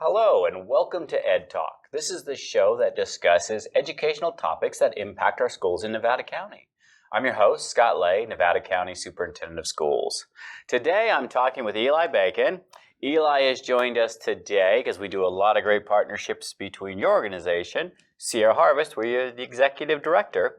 Hello and welcome to Ed Talk. This is the show that discusses educational topics that impact our schools in Nevada County. I'm your host, Scott Lay, Nevada County Superintendent of Schools. Today I'm talking with Eli Bacon. Eli has joined us today because we do a lot of great partnerships between your organization, Sierra Harvest, where you're the executive director,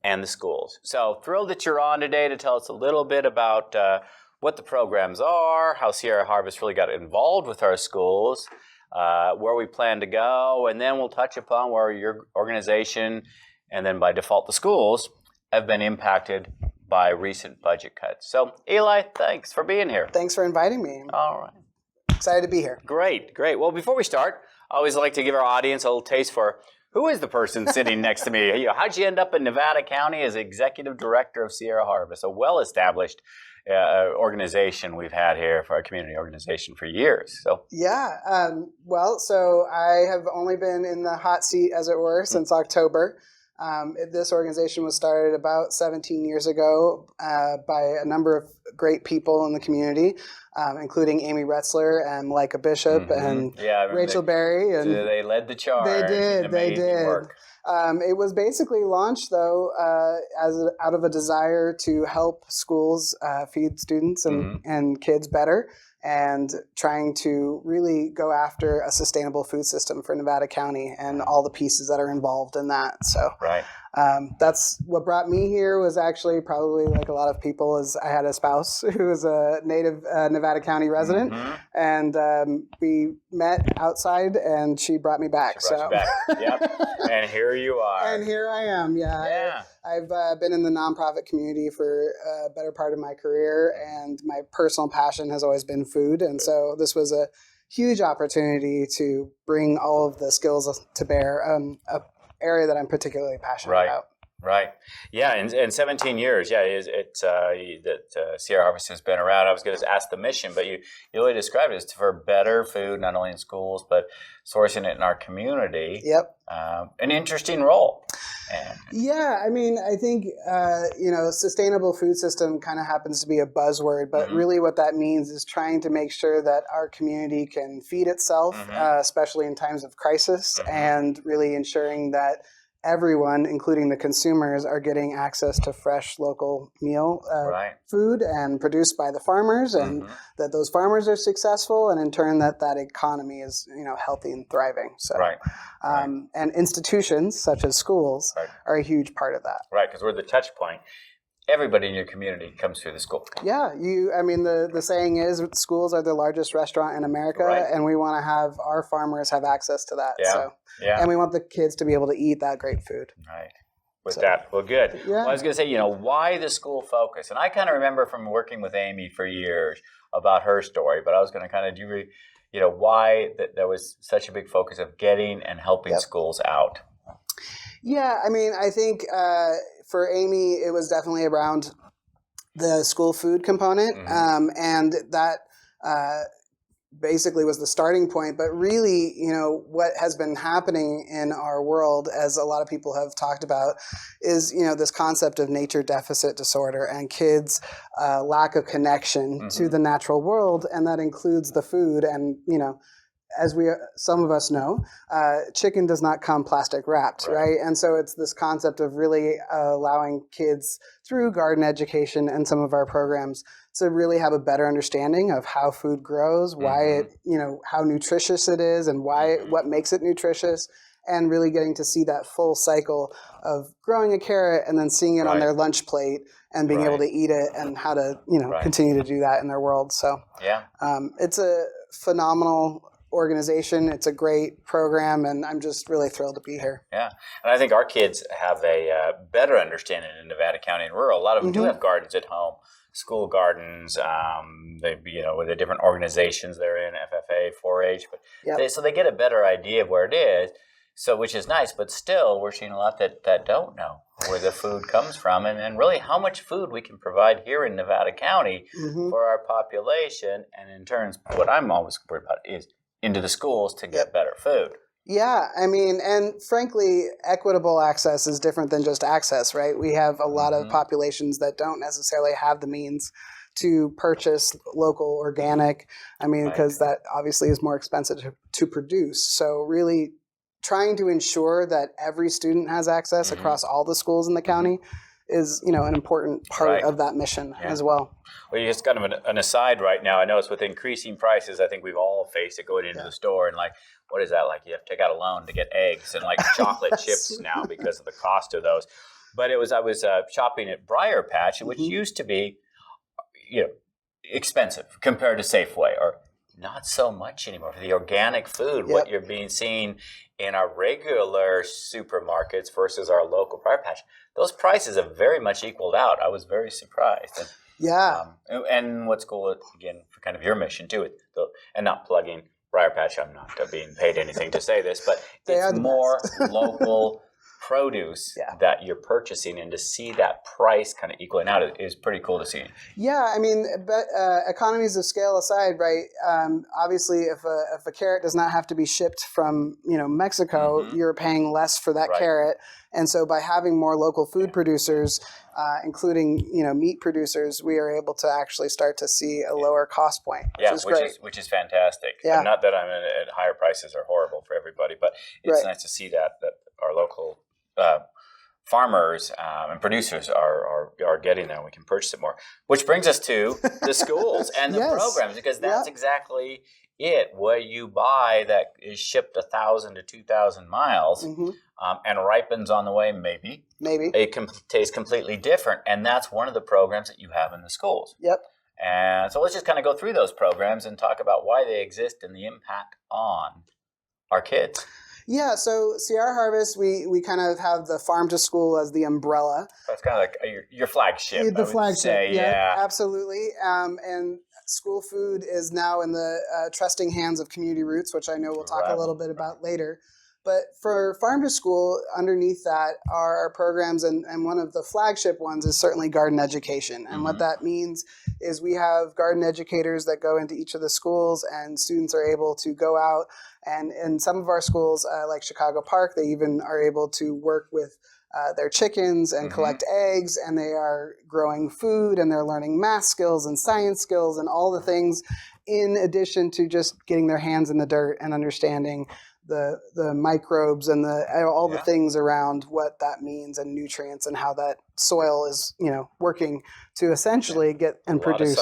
and the schools. So thrilled that you're on today to tell us a little bit about what the programs are, how Sierra Harvest really got involved with our schools, where we plan to go, and then we'll touch upon where your organization, and then by default the schools, have been impacted by recent budget cuts. So, Eli, thanks for being here. Thanks for inviting me. All right. Excited to be here. Great. Well, before we start, I always like to give our audience a little taste for who is the person sitting next to me. How'd you end up in Nevada County as executive director of Sierra Harvest, a well-established organization we've had here for our community organization for years. So so I have only been in the hot seat, as it were, since October. This organization was started about 17 years ago by a number of great people in the community, including Amy Retzler and Malika Bishop and Rachel Berry. And they led the charge. They did. Work. It was basically launched, though, out of a desire to help schools feed students and kids better, and trying to really go after a sustainable food system for Nevada County and all the pieces that are involved in that. So that's what brought me here. Was actually probably like a lot of people, is I had a spouse who was a native Nevada County resident, and we met outside, and she brought me back. Yep. And here you are. And here I am. Yeah. I've been in the nonprofit community for a better part of my career, and my personal passion has always been food. And so this was a huge opportunity to bring all of the skills to bear, an area that I'm particularly passionate about. Right. Yeah, in 17 years, it's that Sierra Harvest has been around. I was going to ask the mission, but you really described it as for better food, not only in schools, but sourcing it in our community. Yep. An interesting role. I think, sustainable food system kind of happens to be a buzzword, but really what that means is trying to make sure that our community can feed itself, especially in times of crisis, and really ensuring that everyone, including the consumers, are getting access to fresh local meal food and produced by the farmers, and that those farmers are successful, and in turn that economy is healthy and thriving. So, and institutions such as schools are a huge part of that. Right, because we're the touch point. Everybody in your community comes through the school. Yeah, the saying is schools are the largest restaurant in America, and we want to have our farmers have access to that. And we want the kids to be able to eat that great food. Right. Well, good. Yeah. Well, I was going to say, why the school focus? And I kind of remember from working with Amy for years about her story, but I was going to kind of do, why there was such a big focus of getting and helping schools out. Yeah, I think for Amy, it was definitely around the school food component, and that basically was the starting point. But really, what has been happening in our world, as a lot of people have talked about, is, this concept of nature deficit disorder and kids' lack of connection to the natural world, and that includes the food. And, as some of us know, chicken does not come plastic wrapped, right? And so it's this concept of really allowing kids through garden education and some of our programs to really have a better understanding of how food grows, why it, how nutritious it is, and what makes it nutritious, and really getting to see that full cycle of growing a carrot and then seeing it on their lunch plate and being able to eat it, and how to, continue to do that in their world. So it's a phenomenal organization. It's a great program, and I'm just really thrilled to be here. Yeah, and I think our kids have a better understanding in Nevada County and rural. A lot of them do have gardens at home, school gardens. They, with the different organizations they're in, FFA, 4-H, but so they get a better idea of where it is. So, which is nice, but still, we're seeing a lot that don't know where the food comes from, and really how much food we can provide here in Nevada County for our population, and in turn, what I'm always worried about is into the schools to get better food. Yeah, and frankly, equitable access is different than just access, right? We have a lot of populations that don't necessarily have the means to purchase local organic. I mean, because that obviously is more expensive to produce. So really trying to ensure that every student has access across all the schools in the county is, an important part of that mission as well. Well, you just got an aside right now. I know it's with increasing prices. I think we've all faced it going into the store and what is that? You have to take out a loan to get eggs and chocolate chips now because of the cost of those. But I was shopping at Briar Patch, which used to be, expensive compared to Safeway, or not so much anymore. For the organic food, what you're seeing in our regular supermarkets versus our local Briar Patch, those prices have very much equaled out. I was very surprised. And what's cool, again, for kind of your mission too, and not plugging Briar Patch, I'm not being paid anything to say this, but it's more local produce that you're purchasing, and to see that price kind of equaling out is pretty cool to see. Yeah, I mean, but economies of scale aside, right? Obviously, if a carrot does not have to be shipped from Mexico, you're paying less for that carrot, and so by having more local food producers, including meat producers, we are able to actually start to see a lower cost point, which is fantastic. Yeah. Not that at higher prices are horrible for everybody, but it's nice to see that our local farmers and producers are getting there, and we can purchase it more. Which brings us to the schools and the programs, because that's exactly it. What you buy that is shipped 1,000 to 2,000 miles and ripens on the way, maybe it can taste completely different, and that's one of the programs that you have in the schools. Yep. And so let's just kind of go through those programs and talk about why they exist and the impact on our kids. Yeah, so Sierra Harvest, we kind of have the farm to school as the umbrella. That's kind of like your flagship. The flagship, absolutely. And school food is now in the trusting hands of Community Roots, which I know we'll talk a little bit about later. But for farm to school, underneath that are our programs, and one of the flagship ones is certainly garden education. And what that means is we have garden educators that go into each of the schools, and students are able to go out, and in some of our schools, like Chicago Park, they even are able to work with their chickens and collect eggs, and they are growing food, and they're learning math skills and science skills and all the things, in addition to just getting their hands in the dirt and understanding the microbes and all the things around what that means, and nutrients, and how that soil is working to essentially get and produce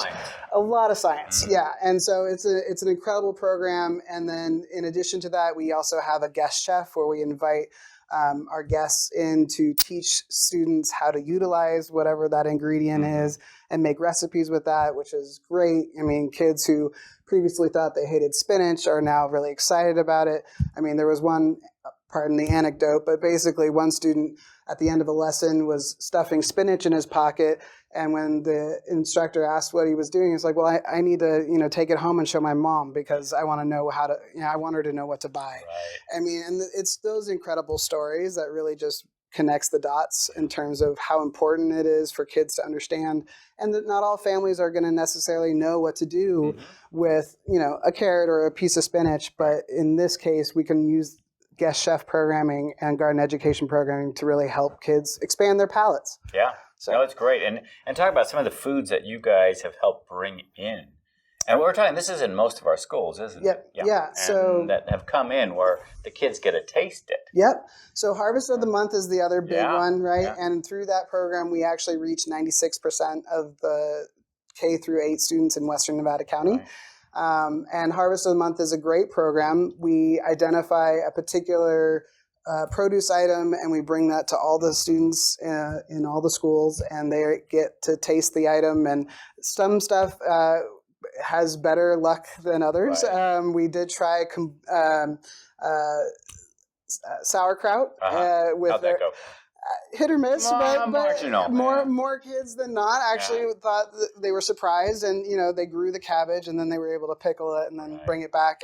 a lot of science. And so it's an incredible program. And then in addition to that, we also have a guest chef where we invite our guests in to teach students how to utilize whatever that ingredient is and make recipes with that, which is great. I mean, kids who previously thought they hated spinach are now really excited about it. I mean, there was one, pardon the anecdote, but basically one student at the end of a lesson was stuffing spinach in his pocket. And when the instructor asked what he was doing, he's like, well, I need to, take it home and show my mom, because I want to know how to, I want her to know what to buy. I mean, and it's those incredible stories that really just connects the dots in terms of how important it is for kids to understand, and that not all families are going to necessarily know what to do with, a carrot or a piece of spinach. But in this case, we can use guest chef programming and garden education programming to really help kids expand their palates. Yeah. So no, it's great. And talk about some of the foods that you guys have helped bring in. And we're talking, this is in most of our schools, isn't it? Yeah. So that have come in where the kids get to taste it. Yep. So Harvest of the Month is the other big one, right? Yeah. And through that program, we actually reach 96% of the K through 8 students in Western Nevada County. Right. And Harvest of the Month is a great program. We identify a particular produce item, and we bring that to all the students in all the schools, and they get to taste the item. And some stuff has better luck than others. Right. We did try sauerkraut with How'd that go? Hit or miss, but marginal. More kids than not actually thought that they were surprised, and they grew the cabbage, and then they were able to pickle it and then bring it back,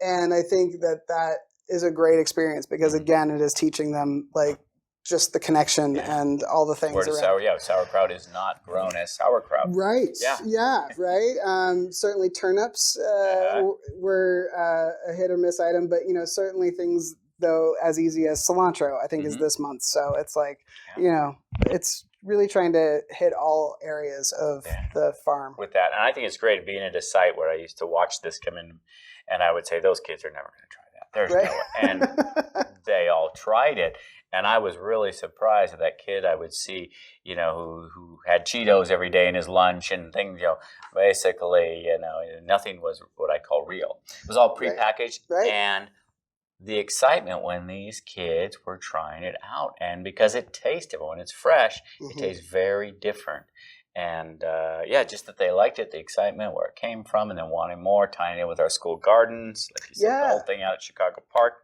and I think that is a great experience, because again, it is teaching them just the connection and all the things around. Sauerkraut is not grown as sauerkraut. Right. Right. Certainly turnips were a hit or miss item, but certainly things though as easy as cilantro, I think is this month. So it's really trying to hit all areas of the farm. With that, and I think it's great being at a site where I used to watch this come in, and I would say, those kids are never going to try that. There's no way. And they all tried it. And I was really surprised at that kid I would see, who had Cheetos every day in his lunch and things, basically, nothing was what I call real. It was all prepackaged. Right. And the excitement when these kids were trying it out. And because it tastes different, when it's fresh, it tastes very different. And just that they liked it, the excitement, where it came from, and then wanting more, tying it with our school gardens, like you said, the whole thing out at Chicago Park.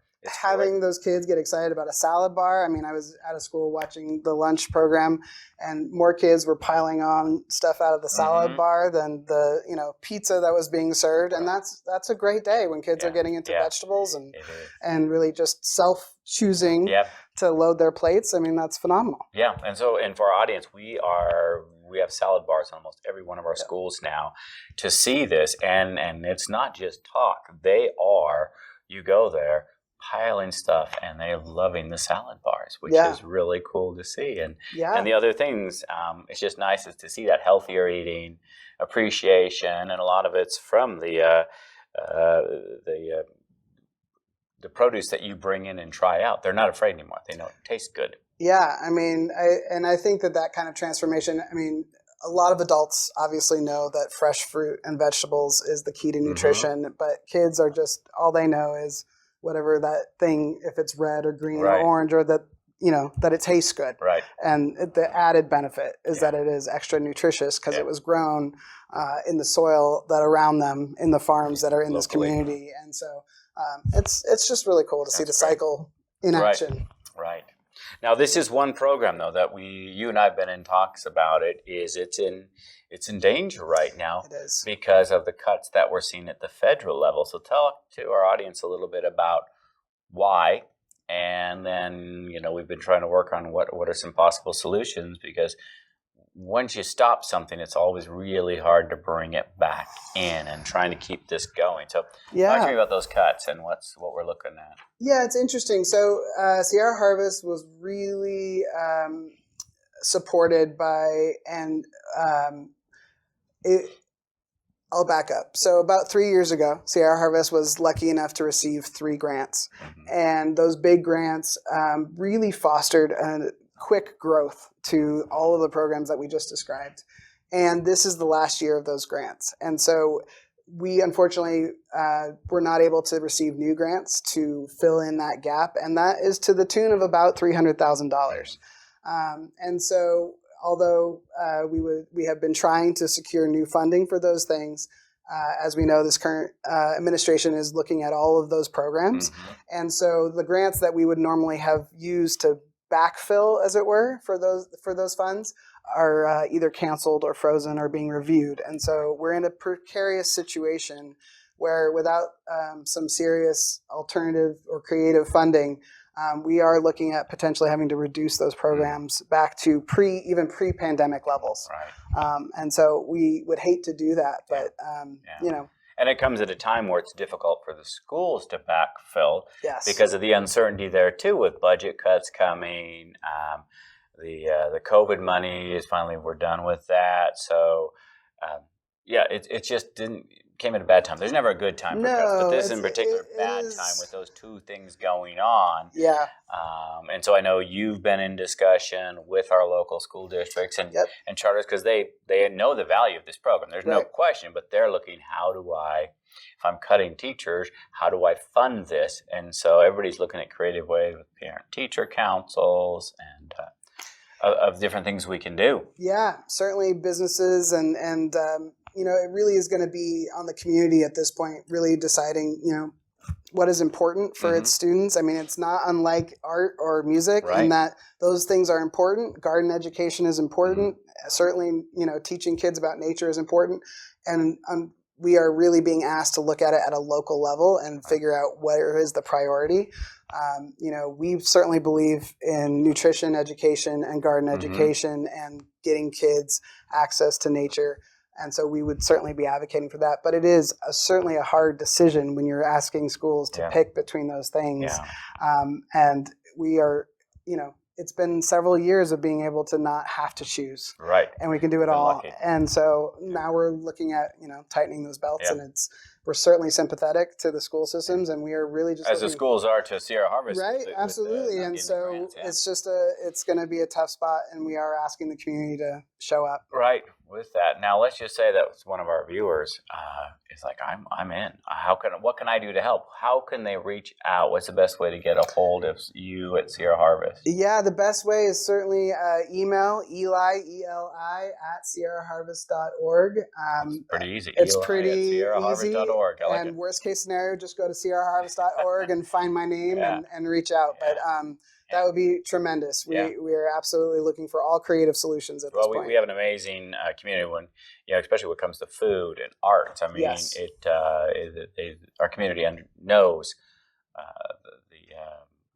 Having those kids get excited about a salad bar. I mean, I was at a school watching the lunch program, and more kids were piling on stuff out of the salad bar than the pizza that was being served. And that's a great day when kids are getting into vegetables and really just self-choosing to load their plates. I mean, that's phenomenal. Yeah, and for our audience, we have salad bars in almost every one of our schools now to see this, and it's not just talk. They are, you go there, piling stuff, and they're loving the salad bars, which is really cool to see. And the other things, it's just nice to see that healthier eating, appreciation, and a lot of it's from the produce that you bring in and try out. They're not afraid anymore. They know it tastes good. Yeah, I mean, I think that kind of transformation, I mean, a lot of adults obviously know that fresh fruit and vegetables is the key to nutrition, but kids are just, all they know is whatever that thing, if it's red or green or orange, or that, that it tastes good. Right. And the added benefit is that it is extra nutritious because it was grown in the soil that around them, in the farms that are in this community. And so it's just really cool to see the cycle in action. Right. Now, this is one program, though, that you and I have been in talks about. It's in danger right now. It is. Because of the cuts that we're seeing at the federal level. So talk to our audience a little bit about why, and then we've been trying to work on what are some possible solutions, because once you stop something, it's always really hard to bring it back in, and trying to keep this going. So talk to me about those cuts and what we're looking at. Yeah, it's interesting. So Sierra Harvest was really supported by, and I'll back up. So about 3 years ago, Sierra Harvest was lucky enough to receive 3 grants. And those big grants really fostered a quick growth to all of the programs that we just described. And this is the last year of those grants. And so we unfortunately were not able to receive new grants to fill in that gap. And that is to the tune of about $300,000. And so although we have been trying to secure new funding for those things, as we know, this current administration is looking at all of those programs. And so the grants that we would normally have used to backfill, as it were, for those funds are either canceled or frozen or being reviewed. And so we're in a precarious situation where without some serious alternative or creative funding, we are looking at potentially having to reduce those programs back to pre-pandemic levels. Right. And so we would hate to do that, but And it comes at a time where it's difficult for the schools to backfill because of the uncertainty there too, with budget cuts coming. The COVID money is finally, we're done with that. So it just came at a bad time. There's never a good time for cuts, but this in particular, bad time with those two things going on. Yeah. And so I know you've been in discussion with our local school districts and charters, because they know the value of this program. There's no question, but they're looking, if I'm cutting teachers, how do I fund this? And so everybody's looking at creative ways with parent-teacher councils and of different things we can do. Yeah, certainly businesses and it really is going to be on the community at this point, really deciding, what is important for its students. I mean, it's not unlike art or music in that those things are important. Garden education is important. Certainly, teaching kids about nature is important. And we are really being asked to look at it at a local level and figure out where is the priority. We certainly believe in nutrition education and garden education and getting kids access to nature. And so we would certainly be advocating for that. But it is certainly a hard decision when you're asking schools to pick between those things. And we are, it's been several years of being able to not have to choose. Right. And we can do it Been all. lucky. And so now we're looking at, tightening those belts, Yep. and we're certainly sympathetic to the school systems, and we are really just as the schools are to Sierra Harvest. Right, absolutely. And so grants, it's just it's going to be a tough spot, and we are asking the community to show up. Right. With that, now let's just say that one of our viewers is like, I'm in. What can I do to help? How can they reach out? What's the best way to get a hold of you at Sierra Harvest? Yeah, the best way is certainly email Eli, ELI, at sierraharvest.org. Pretty easy. It's Eli pretty at sierraharvest.org. easy. I like and it. worst case scenario, just go to sierraharvest.org and find my name and reach out. Yeah. But that would be tremendous. We are absolutely looking for all creative solutions at this point. We have an amazing community when, especially when it comes to food and arts. I mean, Yes. our community knows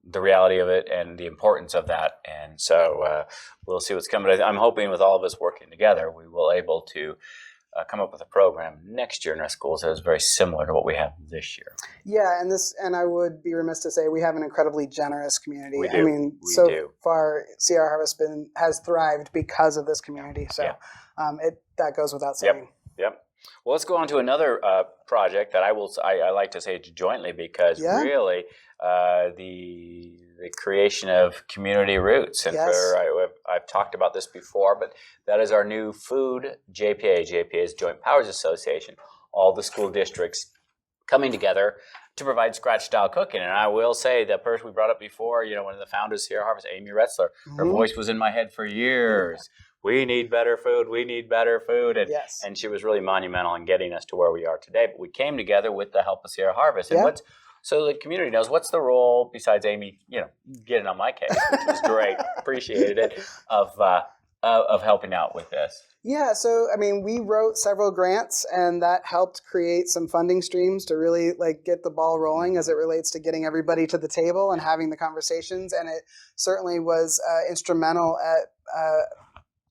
the reality of it and the importance of that. And so we'll see what's coming. I'm hoping with all of us working together, we will able to come up with a program next year in our schools that is very similar to what we have this year. Yeah, and I would be remiss to say we have an incredibly generous community. We do. I mean, far Sierra Harvest has thrived because of this community. So that goes without saying. Yep. Well, let's go on to another project that I like to say jointly because really the creation of community roots. And I've talked about this before, but that is our new food JPA. JPA is Joint Powers Association. All the school districts coming together to provide scratch-style cooking. And I will say the person we brought up before, one of the founders here at Harvest, Amy Retzler, her voice was in my head for years. We need better food. We need better food. And she was really monumental in getting us to where we are today. But we came together with the help of Sierra Harvest. And so the community knows what's the role, besides Amy, getting on my case, which was great, appreciated it, of helping out with this. Yeah, so I mean, we wrote several grants, and that helped create some funding streams to really get the ball rolling as it relates to getting everybody to the table and having the conversations. And it certainly was instrumental at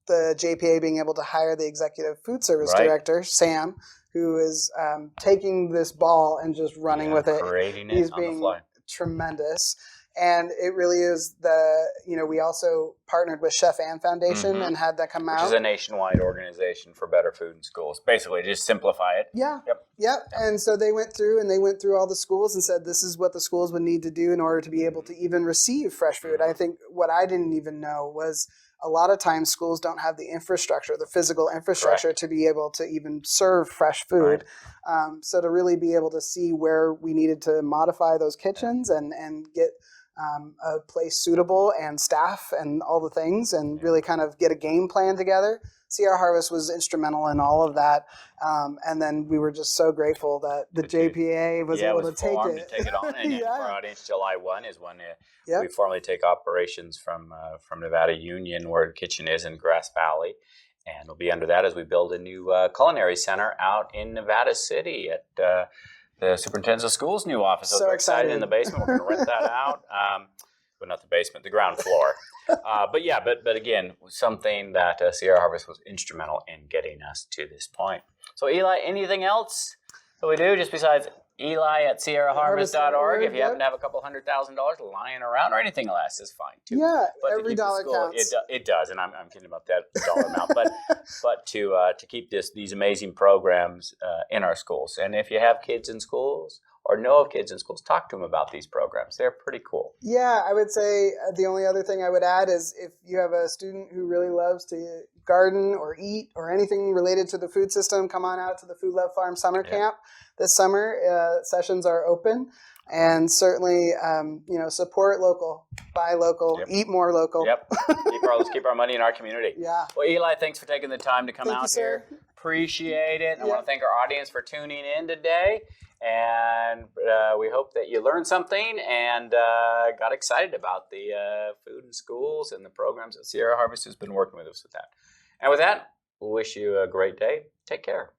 the JPA being able to hire the executive food service director, Sam, who is taking this ball and just running with it. Creating it He's on being the fly. Tremendous. And it really is we also partnered with Chef Ann Foundation and had that come out. Which is a nationwide organization for better food in schools. Basically, just simplify it. Yeah. Yep. And so they went through all the schools and said this is what the schools would need to do in order to be able to even receive fresh food. I think what I didn't even know was a lot of times schools don't have the infrastructure, the physical infrastructure to be able to even serve fresh food. So to really be able to see where we needed to modify those kitchens and get a place suitable and staff and all the things and really kind of get a game plan together. Sierra Harvest was instrumental in all of that. And then we were just so grateful that the JPA was able to take it on. And for our audience, July 1 is when we formally take operations from Nevada Union, where the kitchen is in Grass Valley. And it'll be under that as we build a new culinary center out in Nevada City at the Superintendent of Schools' new office. So we're excited in the basement. We're going to rent that out. But not the basement, the ground floor. But again, something that Sierra Harvest was instrumental in getting us to this point. So Eli, anything else that we do just besides Eli at sierraharvest.org? If you happen to have a couple $100,000 lying around or anything less is fine too. Yeah, but every dollar counts. It does, and I'm kidding about that dollar amount. But to keep these amazing programs in our schools, and if you have kids in schools or know of kids in schools, talk to them about these programs. They're pretty cool. Yeah, I would say the only other thing I would add is if you have a student who really loves to garden or eat or anything related to the food system, come on out to the Food Love Farm Summer Camp this summer. Sessions are open. And certainly, support local, buy local, eat more local. Yep. Keep our money in our community. Yeah. Well, Eli, thanks for taking the time to come out here. Appreciate it. I want to thank our audience for tuning in today. And we hope that you learned something and got excited about the food in schools and the programs that Sierra Harvest has been working with us with that. And with that, we'll wish you a great day. Take care.